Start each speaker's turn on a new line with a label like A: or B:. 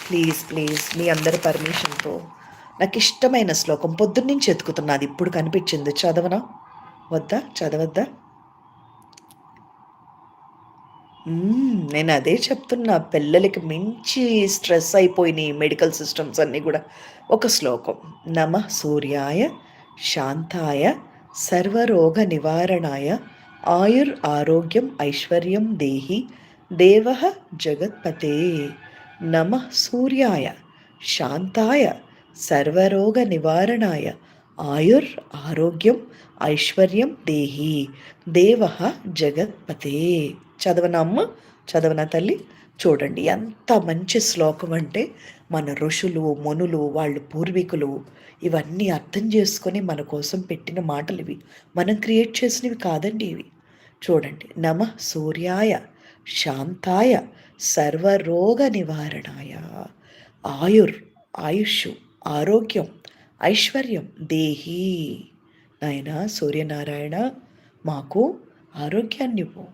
A: Please please మీ అందరి పర్మిషన్తో నాకు ఇష్టమైన శ్లోకం పొద్దున్నుంచి ఎతుకుతున్నది, ఇప్పుడు కనిపించింది. చదవనా వద్దా? చదవద్దా? నేను అదే చెప్తున్నా. పిల్లలకి మించి స్ట్రెస్ అయిపోయినాయి మెడికల్ సిస్టమ్స్ అన్నీ కూడా. ఒక శ్లోకం. నమః సూర్యాయ శాంతాయ సర్వరోగ నివారణాయ ఆయుర్ ఆరోగ్యం ఐశ్వర్యం దేహి దేవః జగత్పతే. నమః సూర్యాయ శాంతాయ సర్వరోగ నివారణాయ ఆయుర్ ఆరోగ్యం ఐశ్వర్యం దేహి దేవః జగత్పతే. చదవనా అమ్మ? చదవనా తల్లి? చూడండి ఎంత మంచి శ్లోకం అంటే, మన ఋషులు మునులు వాళ్ళు పూర్వీకులు ఇవన్నీ అర్థం చేసుకొని మన కోసం పెట్టిన మాటలు ఇవి. మనం క్రియేట్ చేసినవి కాదండి ఇవి. చూడండి. నమః సూర్యాయ శాంతాయ సర్వరోగ నివారణాయ ఆయుర్ ఆయుష్ ఆరోగ్యం ఐశ్వర్యం దేహి. నాయన సూర్యనారాయణ, మాకు ఆరోగ్యాన్నివ్వు,